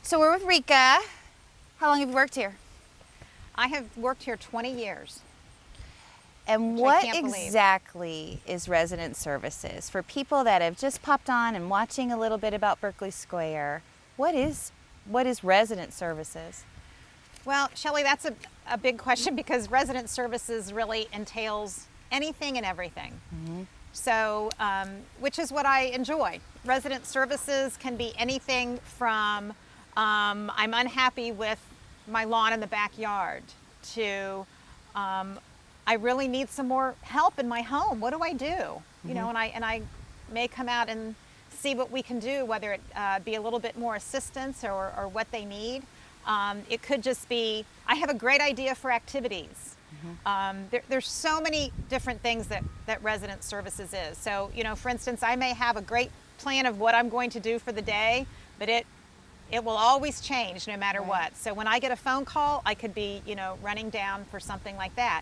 So we're with Rica. How long have you worked here? I have worked here 20 years. And Which I what can't believe. exactly is resident services? For people that have just popped on and watching a little bit about Berkeley Square, what is resident services? Well, Shelley, that's a big question because resident services really entails anything and everything. So, which is what I enjoy. Resident services can be anything from I'm unhappy with my lawn in the backyard to I really need some more help in my home. What do I do? You know, and I may come out and see what we can do, whether it be a little bit more assistance or what they need. It could just be, I have a great idea for activities. There's so many different things that resident services is. So, you know, for instance, I may have a great plan of what I'm going to do for the day, but it will always change no matter what. So when I get a phone call, I could be, you know, running down for something like that.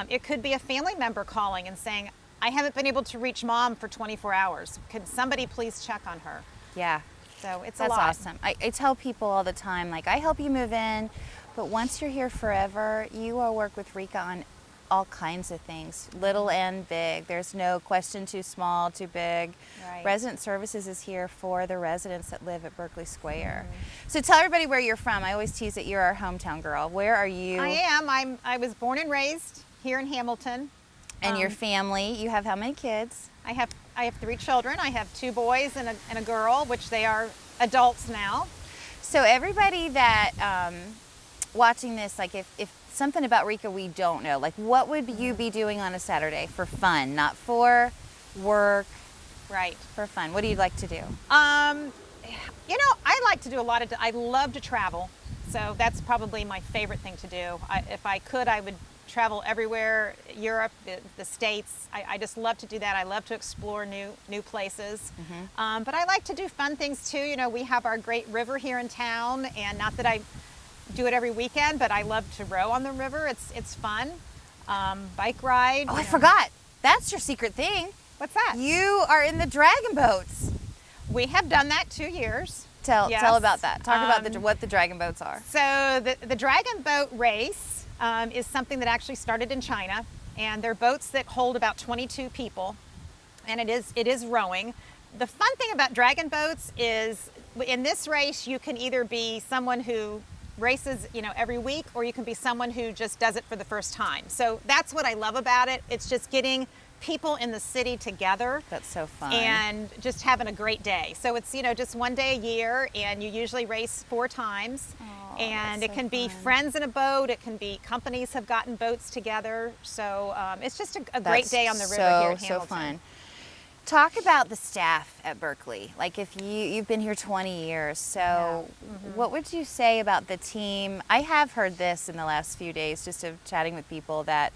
It could be a family member calling and saying, I haven't been able to reach mom for 24 hours. Could somebody please check on her? Yeah, So it's that's a lot. awesome. I tell people all the time, like, I help you move in, but once you're here forever, you will work with Rica on all kinds of things, little and big. There's no question too small, too big. Right. Resident Services is here for the residents that live at Berkeley Square. So tell everybody where you're from. I always tease that you're our hometown girl. Where are you? I am. I was born and raised here in Hamilton. And your family, you have how many kids? I have 3 children. I have 2 boys and a girl, which they are adults now. So everybody that watching this, like if something about Rica we don't know, like what would you be doing on a Saturday for fun, not for work, Right. for fun? What do you like to do? You know, I like to do a lot of, I love to travel. So that's probably my favorite thing to do. If I could, I would travel everywhere, Europe, the States. I just love to do that. I love to explore new places. But I like to do fun things too. You know, we have our great river here in town, and not that I do it every weekend, but I love to row on the river. It's fun. Bike ride. Oh, I forgot. That's your secret thing. What's that? You are in the dragon boats. We have done that 2 years. Tell Yes. about that. Talk about what the dragon boats are. So the dragon boat race is something that actually started in China, and they're boats that hold about 22 people, and it is rowing. The fun thing about dragon boats is in this race you can either be someone who races, you know, every week, or you can be someone who just does it for the first time. So that's what I love about it. It's just getting people in the city together. That's so fun. And just having a great day. So it's, you know, just one day a year, and you usually race 4 times. Aw, And that's it so can be fun. friends in a boat. It can be companies have gotten boats together. So it's just a great day on the river here in Hamilton. So fun. Talk about the staff at Berkeley. Like, if you've been here 20 years, so what would you say about the team? I have heard this in the last few days, just of chatting with people, that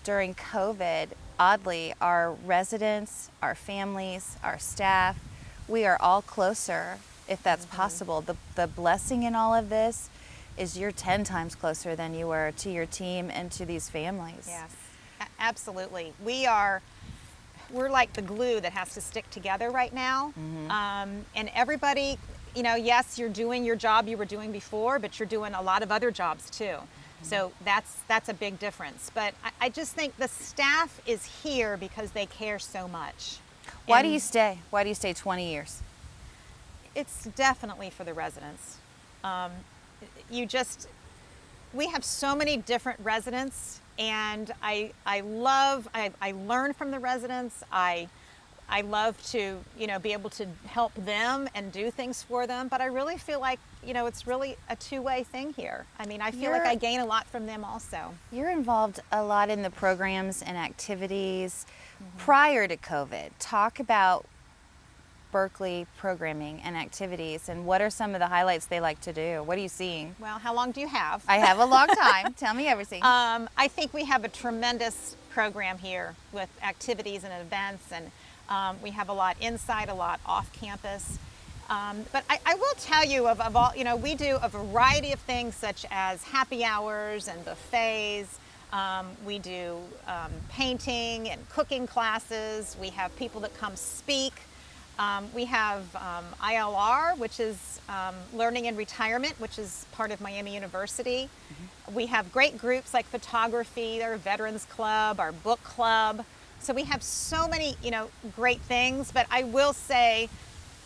during COVID, oddly, our residents, our families, our staff, we are all closer, if that's possible. The blessing in all of this is you're 10 times closer than you were to your team and to these families. Yes, absolutely. We're like the glue that has to stick together right now. And everybody, you know, yes, you're doing your job you were doing before, but you're doing a lot of other jobs too. So that's a big difference. But I just think the staff is here because they care so much. Why do And you stay? Why do you stay 20 years? It's definitely for the residents. We have so many different residents, and I learn from the residents. I love to, you know, be able to help them and do things for them, but I really feel like, you know, it's really a two-way thing here. I mean, I feel like I gain a lot from them also. You're involved a lot in the programs and activities prior to COVID. Talk about Berkeley programming and activities, and what are some of the highlights they like to do? What are you seeing? Well, how long do you have? I have a long time. Tell me everything. I think we have a tremendous program here with activities and events, and we have a lot inside, a lot off campus. But I will tell you of all, you know, we do a variety of things such as happy hours and buffets. We do painting and cooking classes. We have people that come speak. We have ILR, which is Learning in Retirement, which is part of Miami University. We have great groups like photography, our Veterans Club, our book club. So we have so many, great things. But I will say,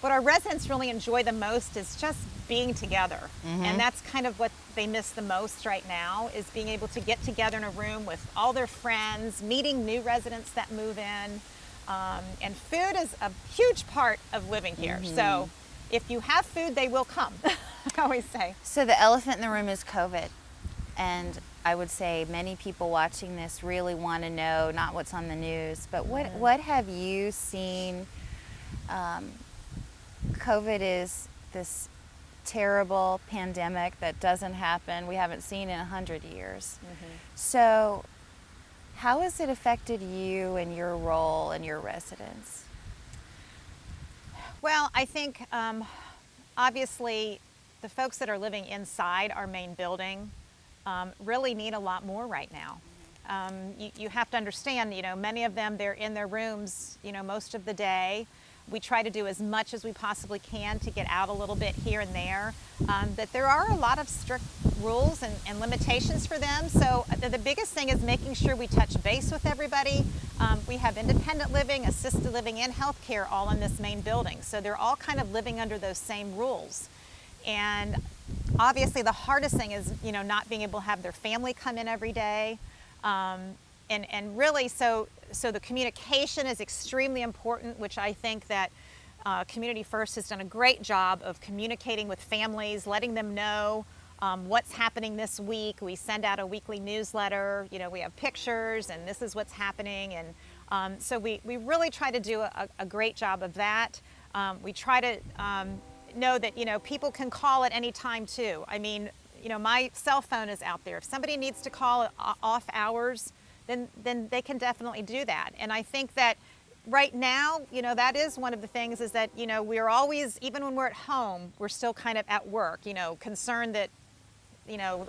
what our residents really enjoy the most is just being together. And that's kind of what they miss the most right now, is being able to get together in a room with all their friends, meeting new residents that move in. And food is a huge part of living here. So if you have food, they will come, I always say. So the elephant in the room is COVID. And I would say many people watching this really want to know not what's on the news, but what have you seen? COVID is this terrible pandemic that doesn't happen. We haven't seen in 100 years. So how has it affected you and your role and your residents? Well, I think obviously the folks that are living inside our main building really need a lot more right now. You have to understand, many of them, they're in their rooms, most of the day. We try to do as much as we possibly can to get out a little bit here and there. That there are a lot of strict rules and limitations for them. So the biggest thing is making sure we touch base with everybody. We have independent living, assisted living, and healthcare all in this main building. So they're all kind of living under those same rules. And obviously the hardest thing is, not being able to have their family come in every day. And really, so the communication is extremely important, which I think that Community First has done a great job of communicating with families, letting them know what's happening this week. We send out a weekly newsletter, we have pictures, and this is what's happening. And so we really try to do a great job of that. We try to know that, people can call at any time too. I mean, my cell phone is out there. If somebody needs to call off hours, then they can definitely do that. And I think that right now, that is one of the things, is that, we're always, even when we're at home, we're still kind of at work, concerned that,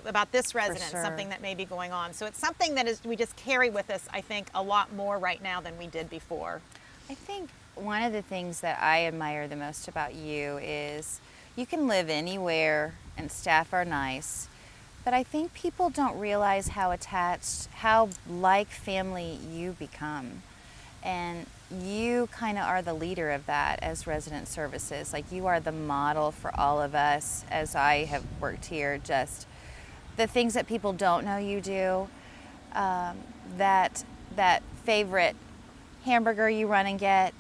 about this resident, something that may be going on. So it's something that we just carry with us, I think, a lot more right now than we did before. I think one of the things that I admire the most about you is you can live anywhere and staff are nice, but I think people don't realize how attached, how like family you become. And you kind of are the leader of that as resident services. Like, you are the model for all of us as I have worked here. Just the things that people don't know you do, that favorite hamburger you run and get,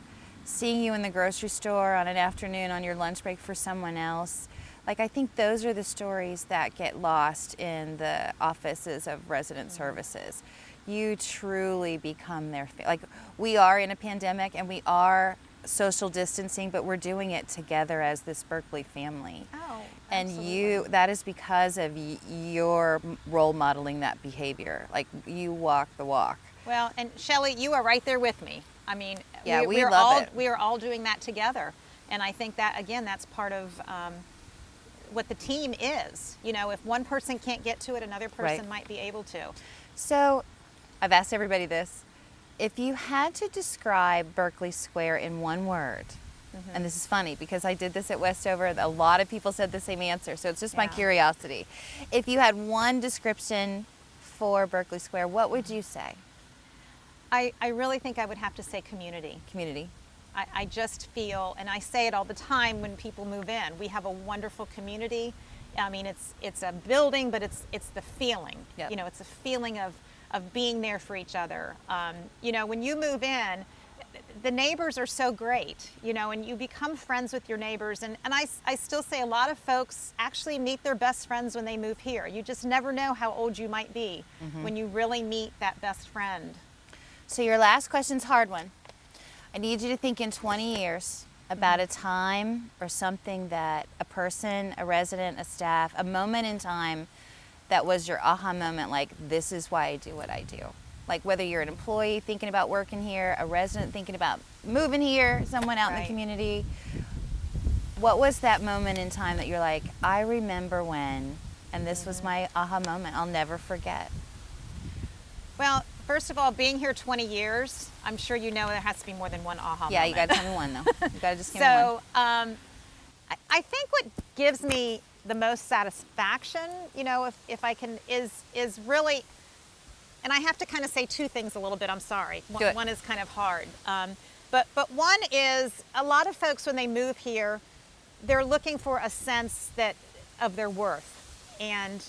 seeing you in the grocery store on an afternoon on your lunch break for someone else. Like, I think those are the stories that get lost in the offices of resident services. You truly become their, like, we are in a pandemic and we are social distancing, but we're doing it together as this Berkeley family. Oh, and absolutely. that is because of your role modeling that behavior. Like, you walk the walk. Well, and Shelley, you are right there with me. I mean, yeah, we are love all, it. We are all doing that together. And I think that, again, that's part of what the team is. If one person can't get to it, another person might be able to. So I've asked everybody this. If you had to describe Berkeley Square in one word, and this is funny because I did this at Westover, a lot of people said the same answer, so it's just my curiosity. If you had one description for Berkeley Square, what would you say? I really think I would have to say community. Community. I just feel, and I say it all the time when people move in, we have a wonderful community. I mean, it's a building, but it's the feeling. Yep. It's a feeling of being there for each other. When you move in, the neighbors are so great, and you become friends with your neighbors. And I still say a lot of folks actually meet their best friends when they move here. You just never know how old you might be when you really meet that best friend. So your last question's a hard one. I need you to think in 20 years about a time or something that a person, a resident, a staff, a moment in time that was your aha moment, like, this is why I do what I do. Like, whether you're an employee thinking about working here, a resident thinking about moving here, someone out in the community. What was that moment in time that you're like, I remember when, and this was my aha moment, I'll never forget? Well, First of all, being here 20 years, I'm sure you know there has to be more than one aha Yeah, you moment. got to tell me one though. You got to just give me one. So I think what gives me the most satisfaction, you know, if I can, is really, and I have to kind of say two things a little bit. I'm sorry. Do it. One is kind of hard, but one is a lot of folks when they move here, they're looking for a sense that of their worth, and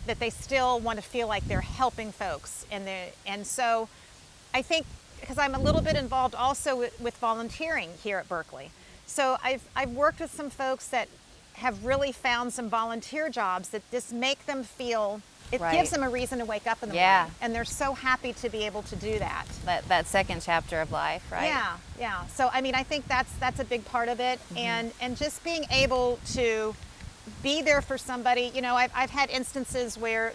that they still want to feel like they're helping folks, and so I think because I'm a little bit involved also with volunteering here at Berkeley, so I've worked with some folks that have really found some volunteer jobs that just make them feel it Right. gives them a reason to wake up in the Yeah. morning, and they're so happy to be able to do that. That second chapter of life, right? Yeah. So I mean, I think that's a big part of it, and just being able to be there for somebody. You know, I've had instances where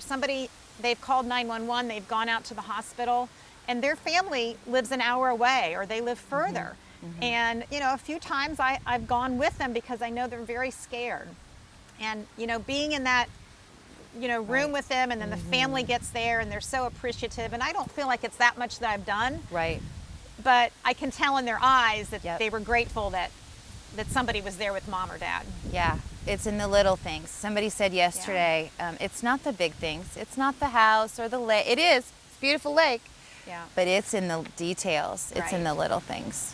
they've called 911, they've gone out to the hospital, and their family lives an hour away, or they live further. And you know, a few times I've gone with them because I know they're very scared, and you know, being in that room Right. with them, and then the family gets there and they're so appreciative, and I don't feel like it's that much that I've done, Right. but I can tell in their eyes that Yep. they were grateful that somebody was there with mom or dad. Yeah, it's in the little things. Somebody said yesterday, it's not the big things. It's not the house or the lake. It is. It's a beautiful lake. Yeah. But it's in the details. It's in Right. the little things.